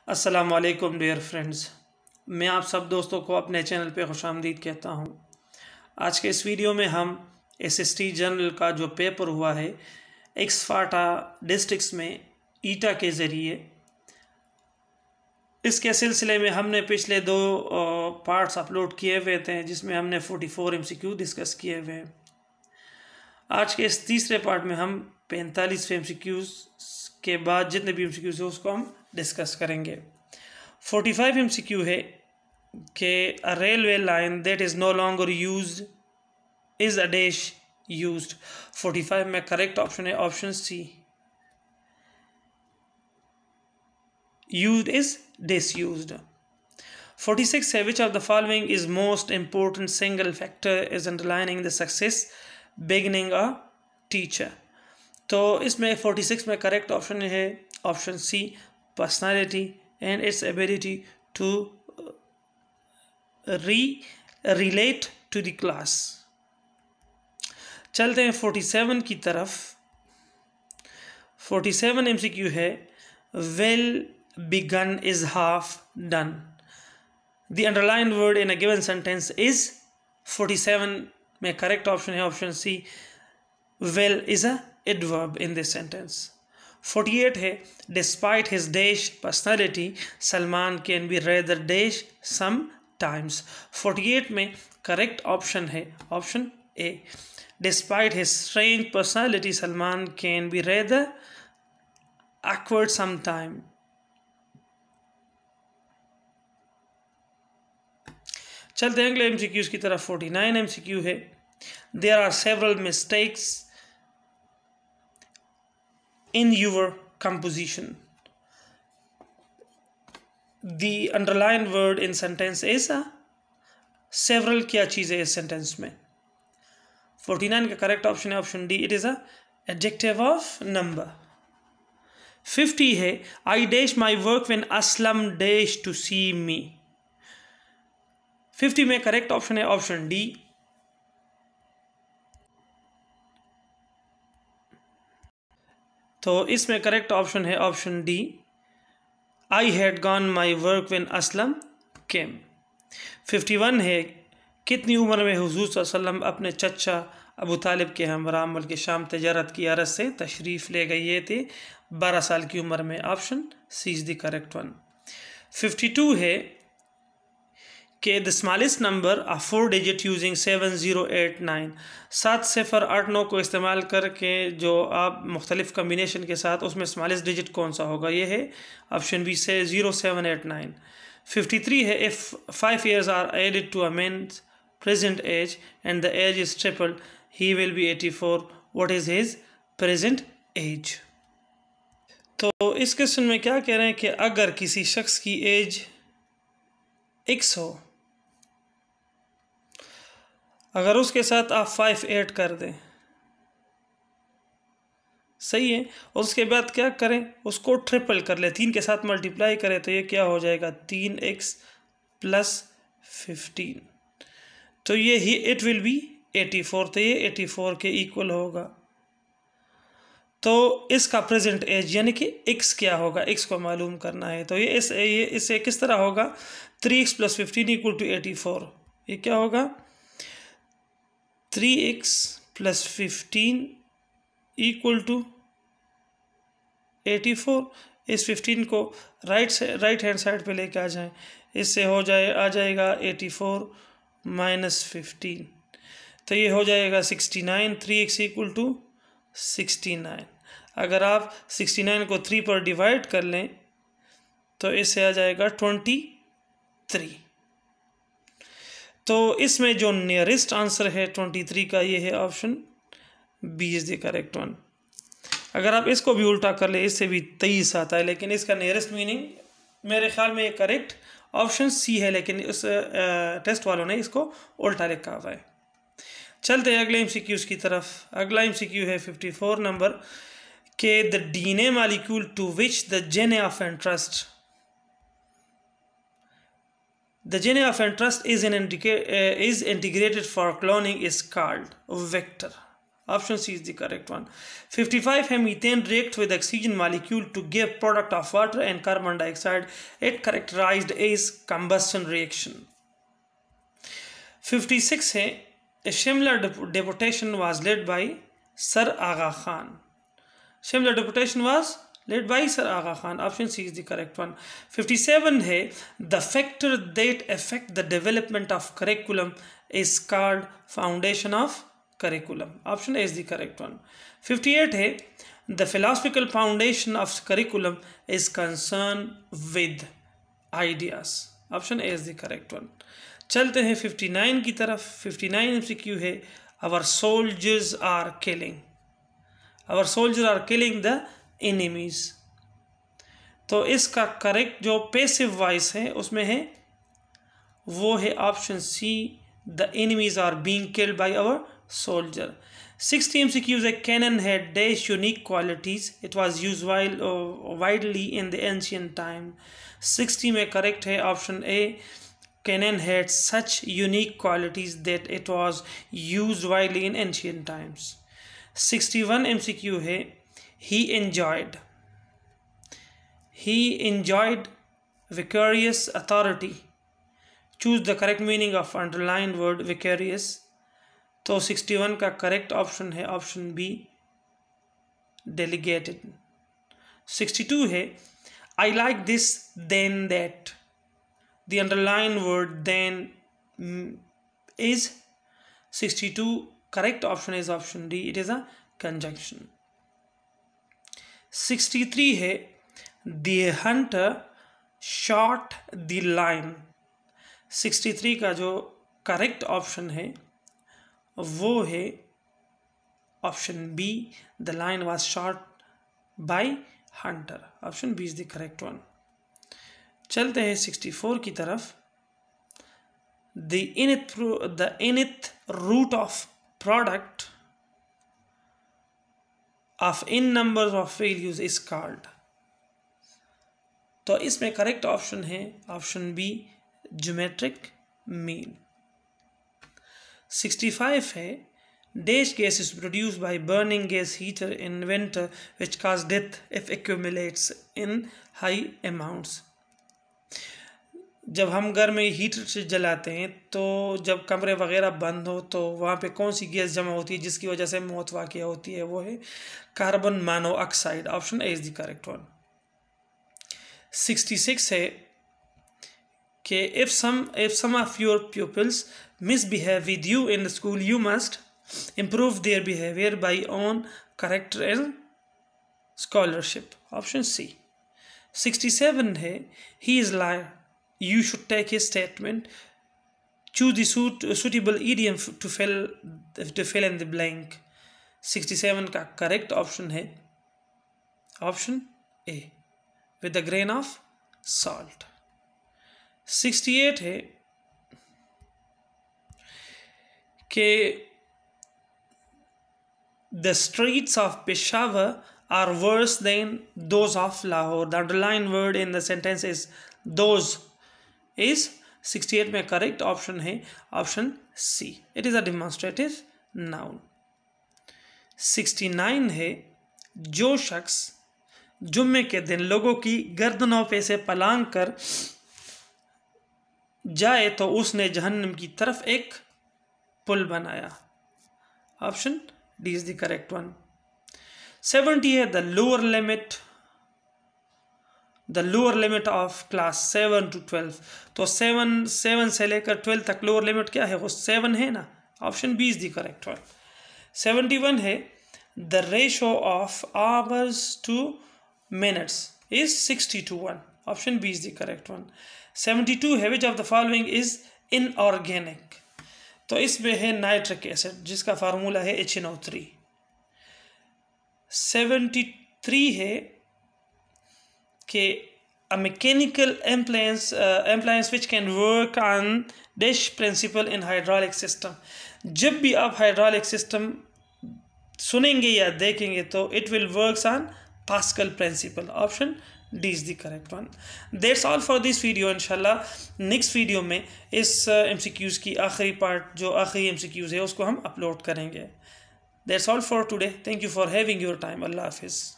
अस्सलाम वालेकुम dear friends, मैं आप सब दोस्तों को अपने चैनल पे खुशामदीद कहता हूँ। आज के इस वीडियो में हम एसएसटी जनरल का जो पेपर हुआ है एक्सफाटा डिस्ट्रिक्ट्स में ईटा के ज़रिए, इसके सिलसिले में हमने पिछले दो पार्ट्स अपलोड किए हुए थे जिसमें हमने 44 एमसीक्यू डिस्कस किए हुए हैं। आज के इस तीसरे पार्ट में हम 45 एमसीक्यूज़ के बाद जितने भी एमसीक्यूज़ है उसको हम डिस्कस करेंगे। 45 एमसीक्यू है कि a railway line that is no longer used is a dash used. 45 में करेक्ट ऑप्शन है option C, used is disused. 46 है which of the following is most important single factor is underlining the success beginning a teacher. तो इसमें 46 में correct option है option C, personality and its ability to relate to the class. चलते हैं 47 की तरफ। 47 MCQ है well begun is half done. The underline word in a given sentence is 47 में करेक्ट ऑप्शन है option C, well is a adverb in this sentence. 48 है despite his dash personality Salman can be rather dash some times. 48 में correct option है option A, despite his strange personality Salman can be rather awkward sometime। चलते हैं अगले MCQs की तरफ। 49 MCQ है there are several mistakes in your composition. The underlined word in sentence is a several। क्या चीज़ है इस सेंटेंस में? 49 का करेक्ट ऑप्शन है option D, it is a adjective of number. 50 है I dash my work when Aslam dash to see me. 50 में correct option है option D, तो इसमें करेक्ट ऑप्शन है option D, I had gone my work when Aslam came. 51 है कितनी उम्र में हुजूर सल्लल्लाहु अलैहि वसल्लम अपने चचा अबू तालिब के हमरा बल्कि शाम तजारत की अरज़ से तशरीफ़ ले गए? ये थे 12 साल की उम्र में। Option C is the correct one. 52 है कि the smallest number of 4 digit using 7089। 7 सिफर 8 9 को इस्तेमाल करके जो आप मुख्तलिफ कम्बिनेशन के साथ उसमें स्मॉलेस्ट डिजिट कौन सा होगा? ये है ऑप्शन बी से 0789। 53 है if 5 years are added to a man's present age and the age is triple he will be 84, what is his present age? तो इस क्वेश्चन में क्या कह रहे हैं कि अगर किसी शख्स की एज x हो, अगर उसके साथ आप 5 ऐड कर दें, सही है, और उसके बाद क्या करें, उसको ट्रिपल कर ले, 3 के साथ मल्टीप्लाई करें तो ये क्या हो जाएगा 3x प्लस 15, तो ये ही इट विल बी 84, तो ये 84 के इक्वल होगा। तो इसका प्रेजेंट एज यानी कि x क्या होगा, x को मालूम करना है, तो ये इससे किस तरह होगा 3x प्लस 15 इक्वल टू 84। ये क्या होगा 3x प्लस 15 इक्वल टू 84। इस 15 को राइट हैंड साइड पे लेके आ जाएं, इससे आ जाएगा 84 माइनस 15, तो ये हो जाएगा 69। 3x equal to 69। अगर आप 69 को 3 पर डिवाइड कर लें तो इससे आ जाएगा 23। तो इसमें जो नियरेस्ट आंसर है 23 का, ये है option B is the correct one. अगर आप इसको भी उल्टा कर ले इससे भी 23 आता है, लेकिन इसका नियरेस्ट मीनिंग मेरे ख्याल में ये करेक्ट ऑप्शन सी है, लेकिन उस टेस्ट वालों ने इसको उल्टा लिखा हुआ है। चलते हैं अगले एमसीक्यूज की तरफ। अगला एमसीक्यू है 54 नंबर के the DNA molecule to which the gene of interest the gene of interest is integrated for cloning is called vector। Option C is the correct one. 55 है methane reacts with oxygen molecule to give product of water and carbon dioxide. It characterized as combustion reaction. 56 है a Shimla deputation was led by Sir Aga Khan. Shimla deputation was led by Sir Aga Khan. Option C is the correct one. 57 है the factor that affect the development of curriculum is called foundation of curriculum. Option A is the correct one. 58 है the philosophical foundation of curriculum is concerned with ideas. Option A is the correct one. चलते हैं 59 की तरफ. 59 MCQ है our soldiers are killing. Our soldiers are killing the enemies. तो इसका correct जो passive voice है उसमें है वो है option C the enemies are being killed by our soldier. 60 MCQs a cannon had dash unique qualities. It was used widely in the ancient time. 60 में correct है option A cannon had such unique qualities that it was used widely in ancient times. 61 MCQ है he enjoyed vicarious authority. Choose the correct meaning of underlined word vicarious. तो 61 का correct option है option B delegated. 62 है I like this then that. The underlined word then is 62. Correct option is option D. It is a conjunction. 63 है the hunter shot the lion. 63 का जो correct option है वो है option B the lion was shot by hunter. Option B is the correct one. चलते हैं 64 की तरफ. The nth root of product of n numbers of values is called. तो इसमें करेक्ट ऑप्शन है ऑप्शन बी ज्योमेट्रिक मीन. 65 है dash gas is produced by burning gas heater in winter which cause death if accumulates in high amounts. जब हम घर में heater से जलाते हैं तो जब कमरे वगैरह बंद हो तो वहाँ पे कौन सी गैस जमा होती है जिसकी वजह से मौत वाक़या होती है वो है carbon monoxide. Option A is the correct one. 66 है कि if some of your pupils misbehave with you in the school, you must improve their behavior by own character and scholarship. Option C. 67 है he is liar. You should take his statement. Choose the suitable idiom to fill in the blank. 67 का correct option है option A with a grain of salt. 68 है कि the streets of Peshawar are worse than those of Lahore. The underlined word in the sentence is those. is 68 में correct option है option C. It is a demonstrative noun. 69 है जो शख्स जुम्मे के दिन लोगों की गर्दनों पे से पलांग कर जाए तो उसने जहन्नम की तरफ एक पुल बनाया. Option D is the correct one. 70 है the lower limit of class 7 to 12. तो 7 से लेकर 12 तक लोअर लिमिट क्या है वो 7 है ना. Option B is the correct one. 71 है the ratio of hours to minutes is 60:1. Option B is the correct one. 72 है which of the following is inorganic. तो इसमें है नाइट्रिक एसिड जिसका फार्मूला है HNO3. 73 है कि a mechanical appliance which can work on dash principle in hydraulic system. जब भी आप हाइड्रोलिक सिस्टम सुनेंगे या देखेंगे तो it will works on Pascal principle. Option D is the correct one. That's all for this video. इंशाल्लाह next video में इस MCQs की आखिरी पार्ट जो आखिरी MCQs है उसको हम अपलोड करेंगे. That's all for today. Thank you for having your time. Allah Hafiz.